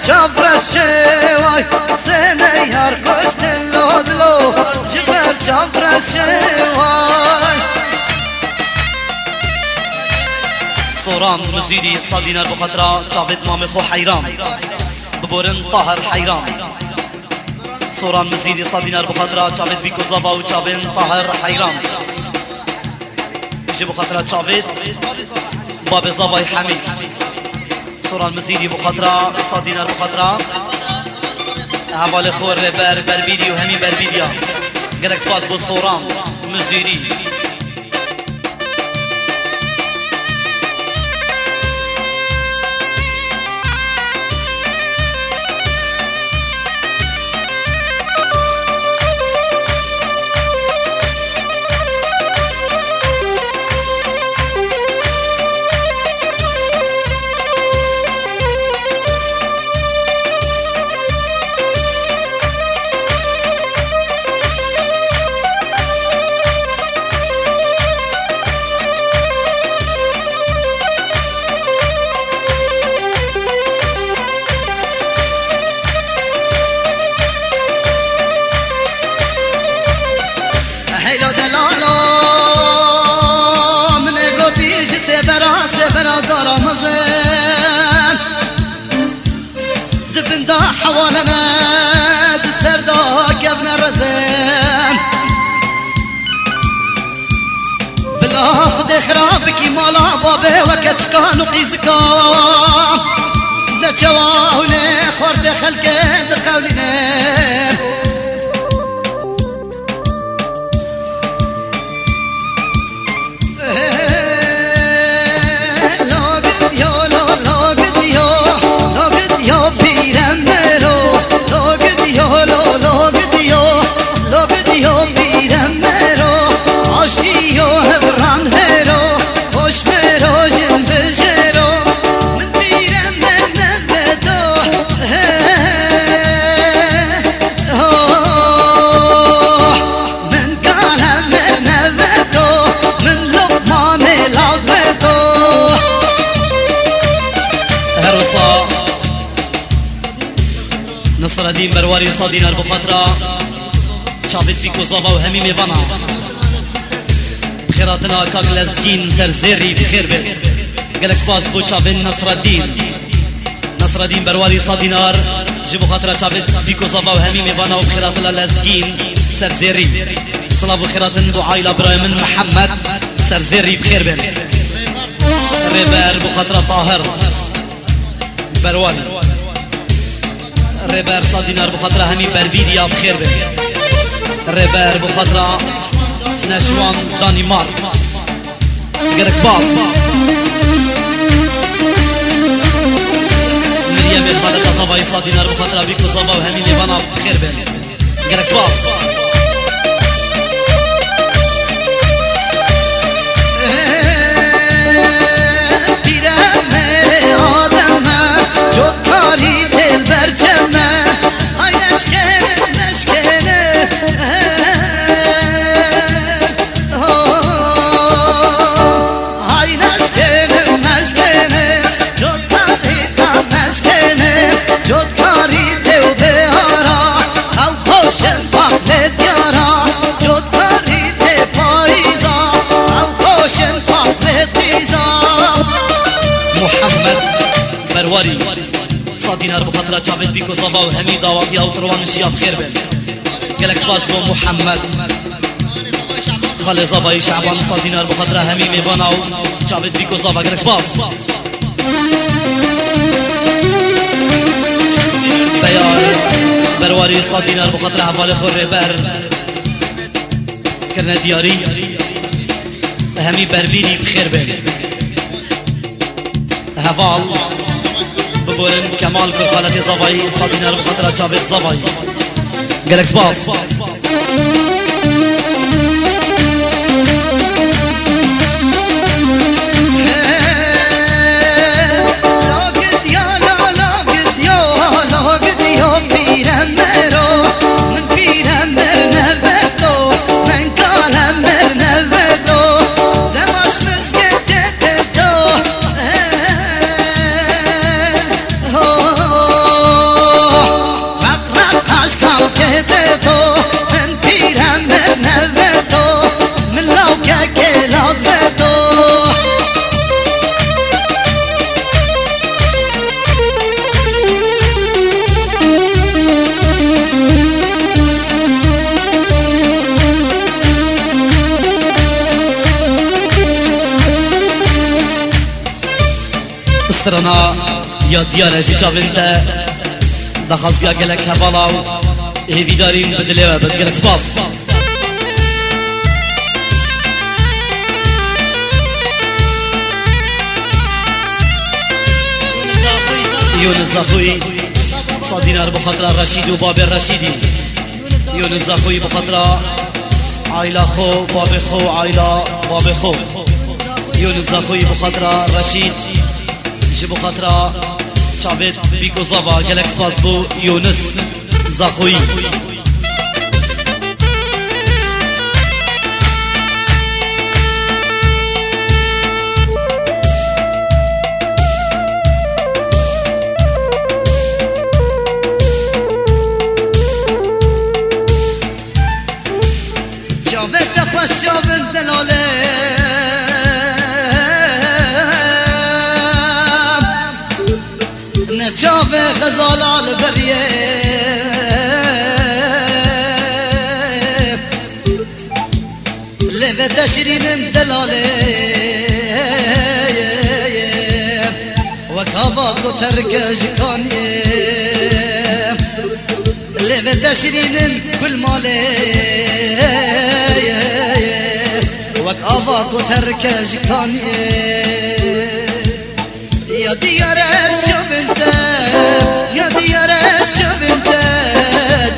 جفرشه وای سنه یار کشت لودلو جبر جفرشه وای سوران مزیری صدینر بخطرا جاوید مام خو حیران ببورن طاهر حیران سوران مزیری صدینر بخطرا جاوید بیکو زبا و جاوید طاهر حیران جي بخطرة جاوید باب زبای حمید سوران مزیری بخطرة صدینر بخطرا حوال خور بربیدی و همی بربیدیا گلک سپاس بود سوران مزیری خرابك مالا بابه وكت كانوا قيزكام دا جواهنا خورد خلق دا قولنا نصر الدين برواري صدينر بخطرة شابت في كوزابا وهمي ميفانا بخيراتنا كاك لزقين سرزيري بخير بي قالك سباس بو شابن نصر الدين برواري صدينر جي بخطرة شابت في كوزابا وهمي ميفانا وبخيراتنا لزقين سرزيري صلاة بخيراتنا دعاء لابراهيم محمد سرزيري بخير بي ريبر بخطرة طاهر برواري ريبر صدينر بخطرة همي بربيديا بخير به ريبر بخطرة نشوان دانمارك قالك باص مريم الخالقة صباي صدينر بخطرة بيكو صبا وهمي لبانا بخير به قالك باص برواري صدينر بخطرة جاوید بيكو زبا وهمي داواتي او تروان شيا بخير بن قالك سباش بو محمد خالي زباي شعبان صدينر بخطرة همي ميبانا جاوید بيكو زبا قالك سباش بيار برواري صدينر بخطرة حوالي خور بر كرنا دياري همي بربيري بخير بن هفال ببورن كمال كرخالة زباي صدينر بخطرة جاوید زباي قالك سباس استرانا یا دیار جاوینده دخازیا گلک هوالا و هیویدارین بدلی و بدگلک سپاس یونس زاخوی صدینار بخاطر رشید و باب رشیدی یونس زاخوی بخاطر عائله خو باب خو عائله باب خو یونس زاخوی بخاطر رشید جی بخاطر چاوید بیکو زاوا گلک سپاس بو یونس زاخوی غزالال بريه لذا تشرين دلاله وكاباكو تركج كانيه لذا تشرين كل ماله وكاباكو تركج كانيه يا ديار الشوف انت يا ديار الشوف انت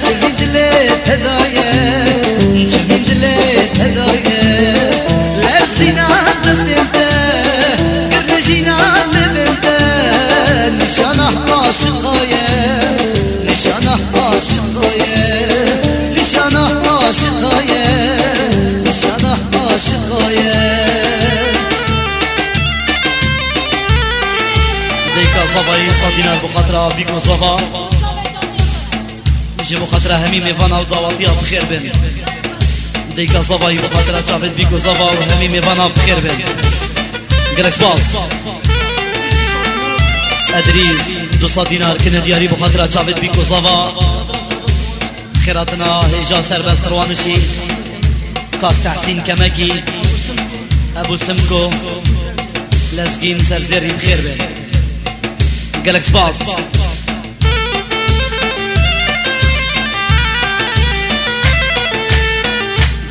جميد لي تدايا جميد لي تدايا لرسينا بس انت قرجينا لبنت نشانه عاشقايا نشانه عاشقايا نشانه عاشقايا نشانه عاشقايا صباي صدينا بخاطر بيكو صفا جي بخاطر همي ميفانا ودواتيا بخير بن ديكا صباي بخاطر شافت بيكو صفا وهمي ميفانا بخير بن قالك سباس ادريس 200 دينار كنا دياري بخاطر شافت بيكو صفا خيراتنا هيجا سربست روانشي كاك تحسين كمكي ابو سمكو لازقين سرزيري بخير بن قالك سباس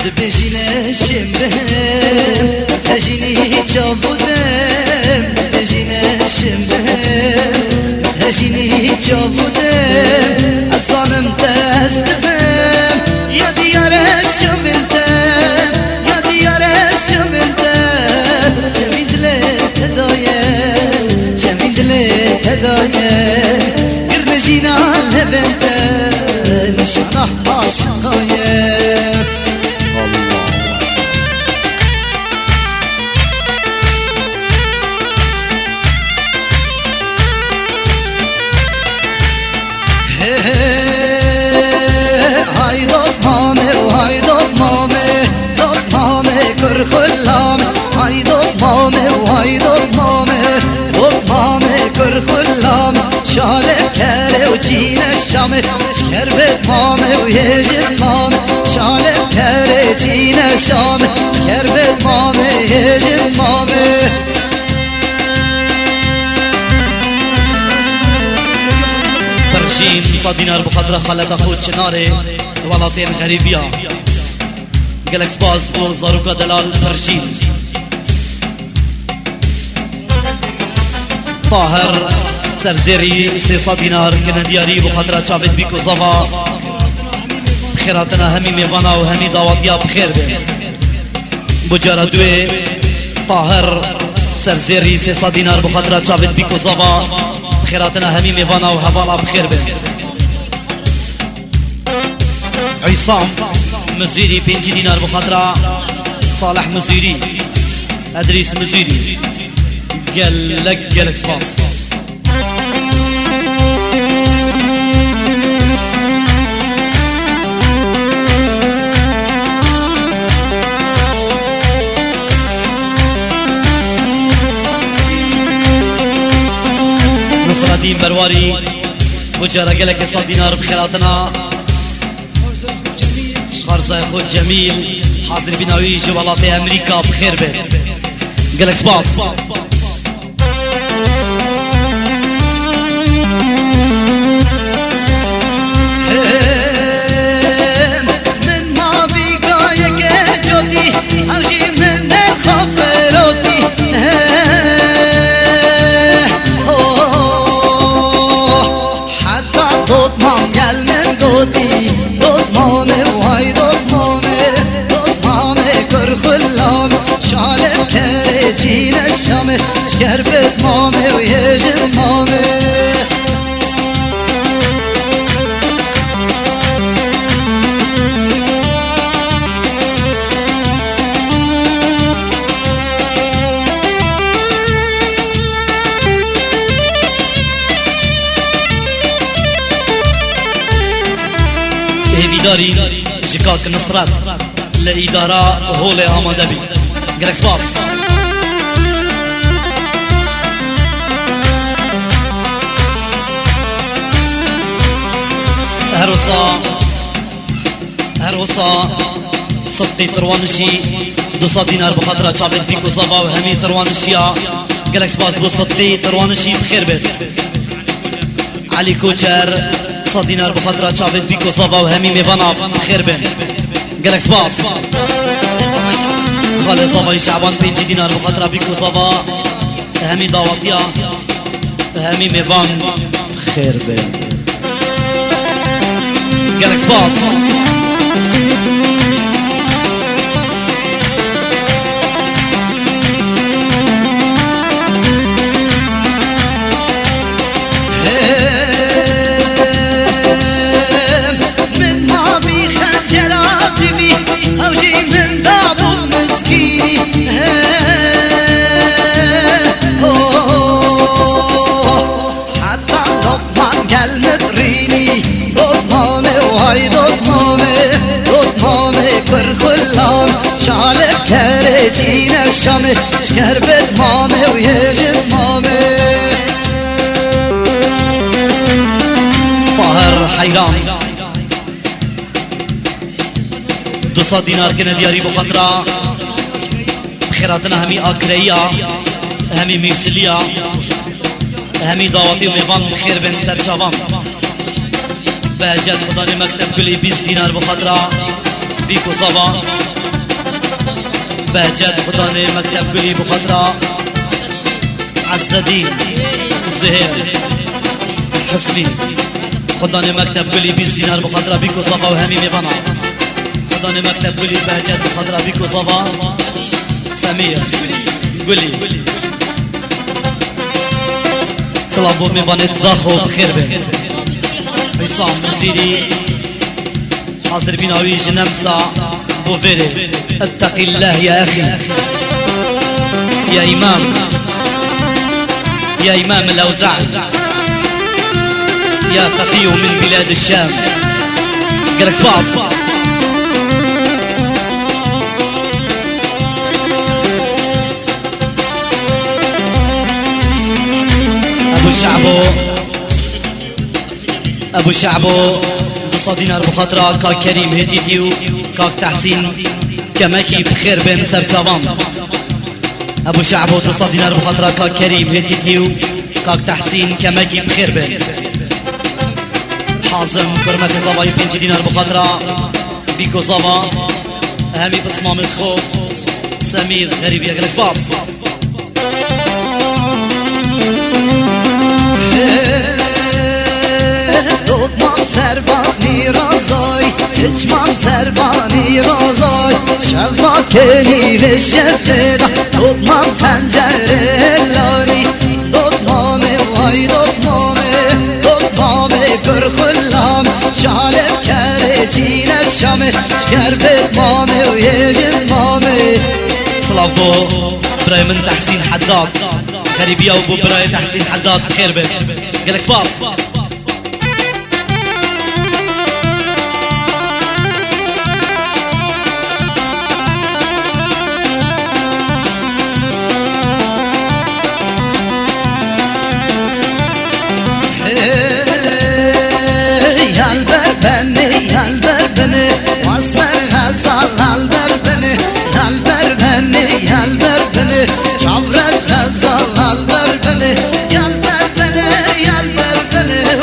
دبجينا شمبهم هجيني جابودم دبجينا شمبهم هجيني جابودم اتصانم تستفهم يا ديار الشوف انت يا ديار الشوف انت جميد لك هدايا جميد لك هدايا قرنجينا لبنت نشانه عاشقايا هاي دوب مامي وهاي دوب مامي دوب مامي كر خلام هاي دوب مامي وهاي دوب مامي دوب مامي كر خلام شالب كاري وجينا الشام شكربت مامي ويجد مامي شالب كاري جينا الشام شكربت مامي يجد مامي ترجين 100 دينار بخاطر خالد اخوت شناري ولاتين غريبيا قالك سباس بو زاروكا دلال ترجين طاهر سرزيري 600 دينار كنا دياري بخاطر شافت بيكو صفا خيراتنا همي ميوانا وهمي داواتيا بخير بي بجارة دوي طاهر سرزيري 600 دينار بخاطر شافت بيكو صفا خيراتنا همي ميوانا وحوالا بخير بي عصام مزيري 5 دينار بخاطر صالح مزيري ادريس مزيري قالك سباس نصر الدين برواري بجارة قالك 100 دينار بخيراتنا خرزة خود جميل حاضر بناوي جوالات امريكا بخير بيت قالك سباس گل من دوتی دود مامه وای دود مامه کر خلام شالم کره چین الشامه شکربت مامه و یجر مامه داری جکاک نصرت لإدارة هول آماده بی گلک سپاس هروسا صدقی تروانشی 200 دینار بخاطر چاوید بیکو زاوا و همی تروانشیا گلک سپاس بو صدقی تروانشی بخیر بید علی کوچر 100 دینار بخاطر چاوید بیکو زاوا و همی میوانا بخیر بید گلک سپاس خالد زاوای شعبان 5 دینار بخاطر بیکو زاوا همی دعوتیا همی میوان بخیر بید گلک سپاس شالب كره جين الشامي شكربت مامي ويجد مامي طاهر حيران 200 دينار كنا دياري بخاطرة بخيراتنا همي آكرية همي ميسلية همي دعواتي وميوان بخير بن سرچاوان بهجت خداني مكتب كلي 20 دينار بخاطرة بيكو صبا بهجت خداني مكتب كلي بخاطرة عز الدين زهير حسني خداني مكتب كلي 20 دينار بخاطرة بيكو صبا وهمي ميبانا خداني مكتب كلي بهجت بخاطرة بيكو صبا سمير قولي سلام بو ميبانت زاخو بخير بي حسام مزيري حاضر بيناوي جنمسا بو فيري اتق الله يا أخي يا إمام الأوزاع يا فقيه من بلاد الشام قالك صباح أبو شعبو 200 دينار بخاطرة كاك كريم هديتيو كاك تحسين كماكي بخير بين سرچاوان أبو شعبو 200 دينار بخاطرة كاك كريم هديتيو كاك تحسين كماكي بخير بين حازم كرمك زواي 5 دينار بخاطرة بيكو زوا همي بصمام الخوف سمير غريب يا جلس باص Tutmam servani razay Hiçman servani razay Şevvakeli ve şefeda Tutmam tencerelani Tutmame vay tutmame Tutmame kırkıllam Şalep kere çine şame Şkerbet mame ve yecin mame صلافو براي من تحسين حداد غريبية وبو براي تحسين حداد بخير بك قالك صباص يالبر بني واسمر غزال يالبر بني يالبر بني شعبر غزال يالبر بني يالبر بني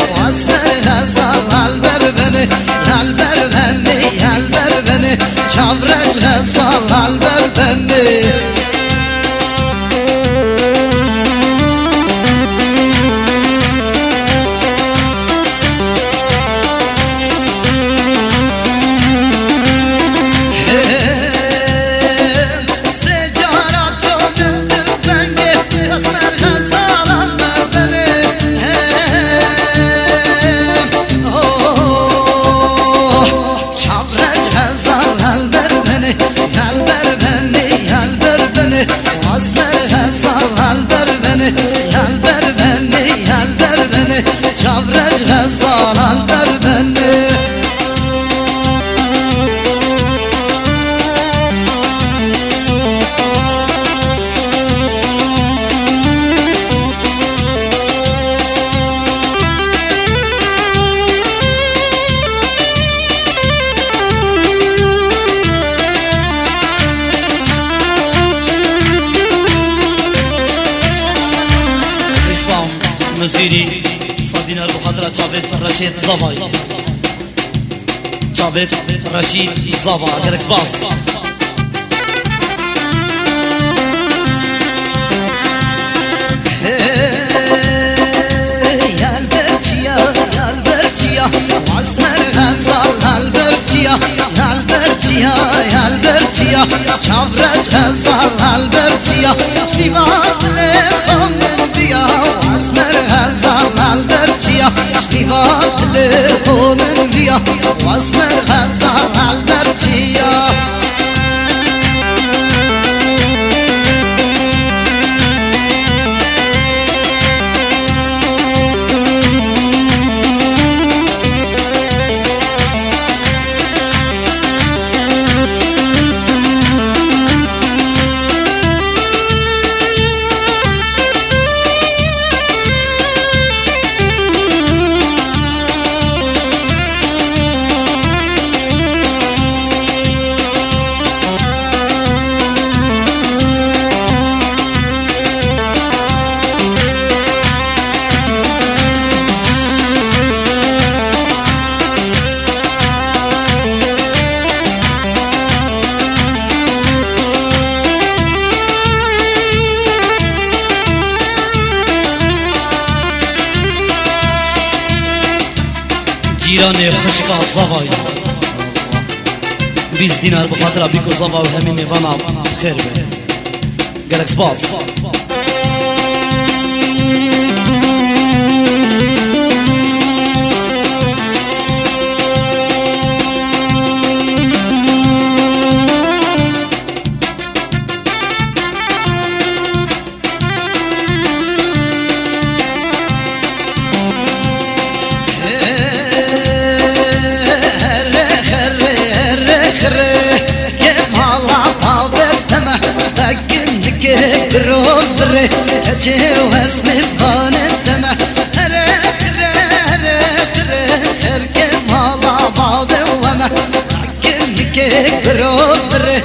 رشيد زباي جابت رشيد زبا جالكس باص يا البرجيا يا البرجيا عزمر غزال البرجيا يا البرجيا يا البرجيا شافرج غزال البرجيا شليفات لخم بيا عزمر غزال البرجيا شليفات لخم بيا عزمر غزال البرجيا جيران خشكا زباي 20 دينار بخاطر بيكو زبا وهمي ميوانا بخير به جالكس باص بروبري جوز مفان الدمع رخ كمالا باب وما كنك بروبري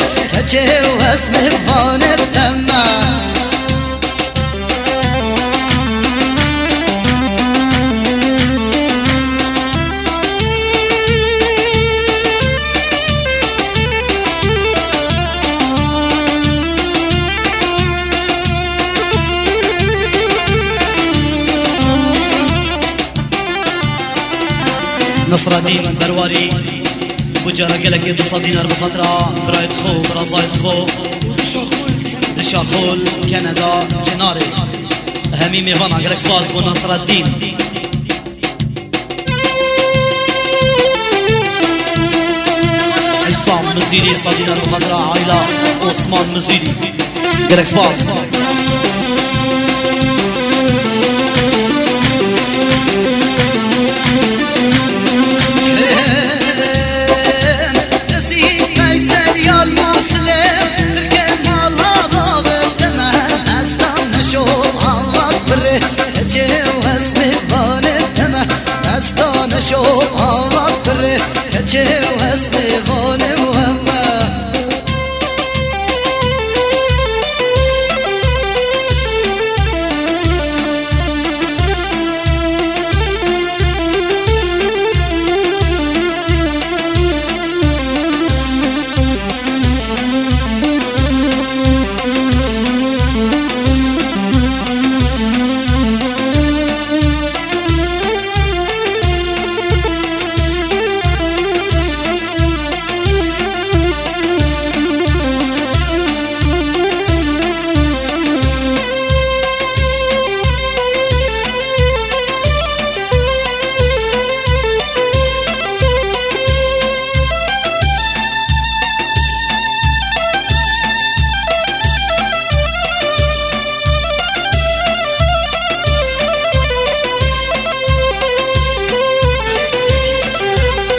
جوز مفان الدمع نصر الدين برواري بجارة قالك 200 دينار بخاطرها برايت خو برازايت خو دشاخول كندا جناري همي ميفانا قالك سباز بو نصر الدين عصام مزيري 100 دينار بخاطرها عائلة عثمان مزيري قالك سباز شوف عمري جوز ميفان وما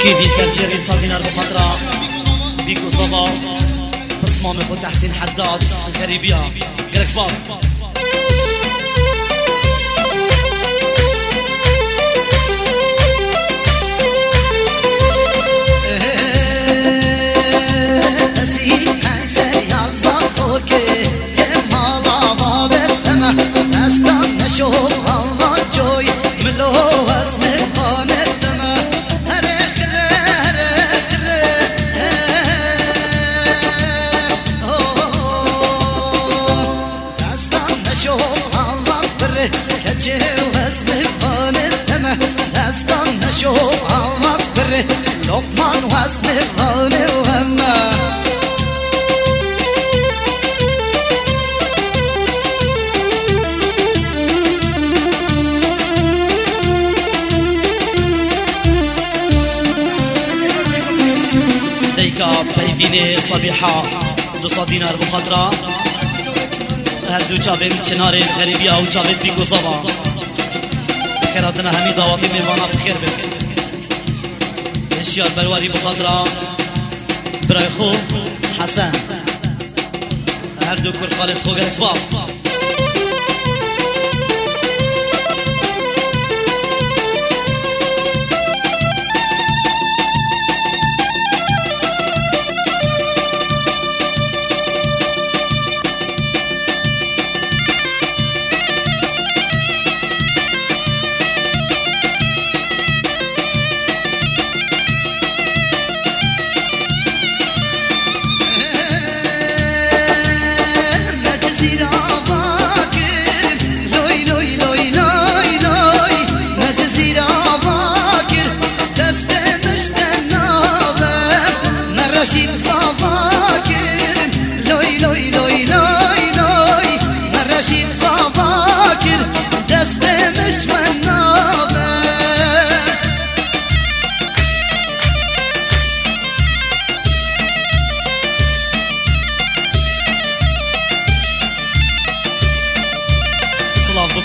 كيفي سلسيري 100 دينار بخاطرها بيكو صبا بصمام اخو تحسين حداد الكاريبيا جالكس باص شوف الله جوي ملو اسمه قانت گلکا پیوین صبیحا 200 دینار بخاطرة هر دو چاوین چنار غریبی او چاوین بیگو زبا خیراتنا همی دعواتی میوانا بخیر بید اشیار برواری بخاطرة برای خو حسن هر دو کر خالد خو گلکس باس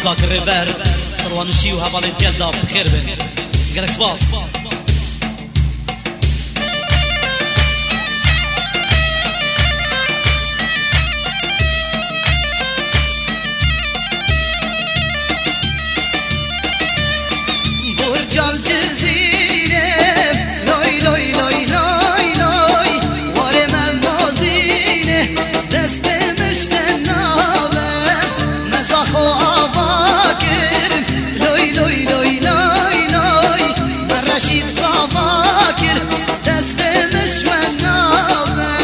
كاك الريفير طروانشي وهبالي ديال داب بخير بين جالكس باص برج الجزيرة لوي لوي لوي لوي لوي واري من موزينه دست مشتنابه مزاخو عباكر لوي لوي لوي لوي لوي من رشيد صفاكر دست مشتنابه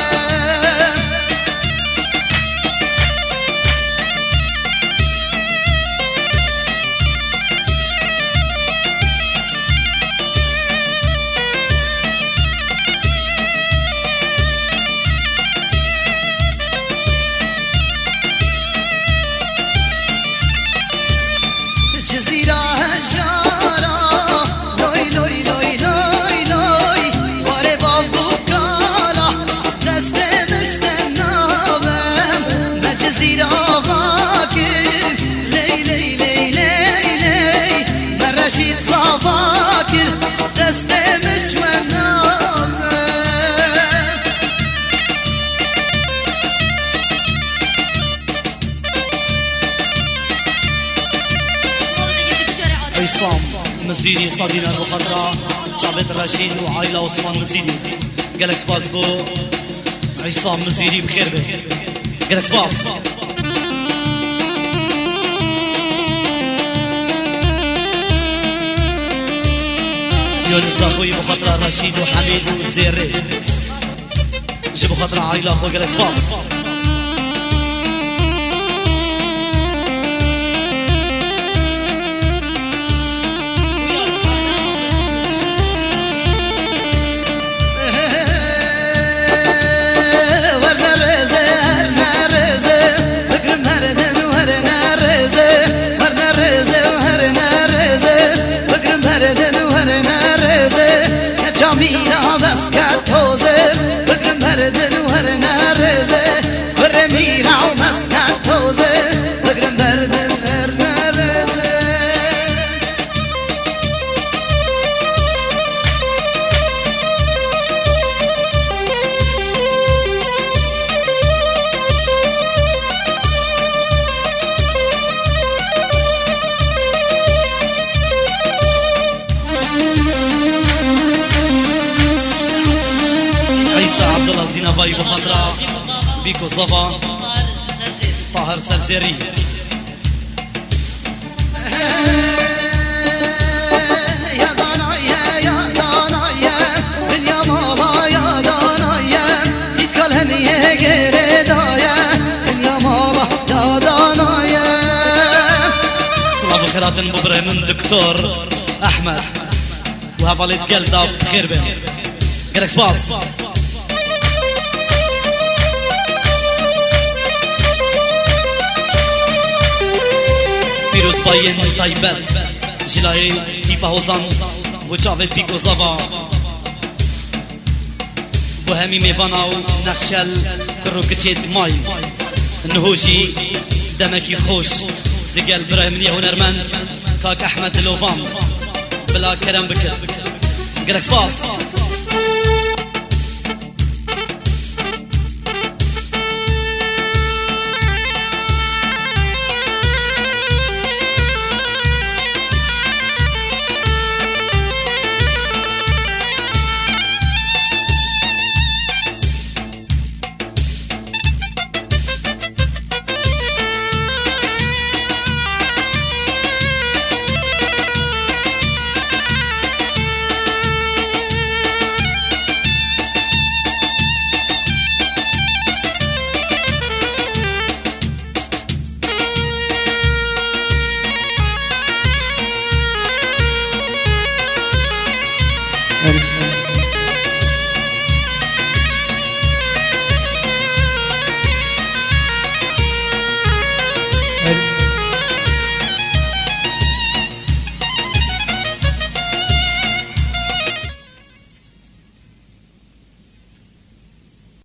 عصام مزيري صدينا المخضرة جابت رشيد وعائلة عثمان مزيري جالكس باس بو عصام مزيري بخير به جالكس باس يونس اخوي بخاطر رشيد وحميد وزيري جيبوا خاطر عائلة اخو جالكس باس ميرا بس كاتوزه بكرم بردن ورنا رزه ور ميرا وبس كاتوزه بكرم بردن ورنا رزه عبد الله زينباي بخاطرة بيكو صفا طاهر سرزيري يا دانايا يا دانايا من يا ماما يا دانايا تتكل هنيه غير دايا من يا ماما يا دانايا صلاة بخيرات ببره من دكتور أحمد وهبالي قلدا بخير به جالكس باص پیروز باین تایبت جلای تیپا حوزان و چاوه پیکو زبا وهمي ميفانا ونقشل كرو كتشيد ماي النهوشي دمكي خوش دقال براهمني هنرمن كاك احمد اللوفان بلا كرم بكر قالك سباس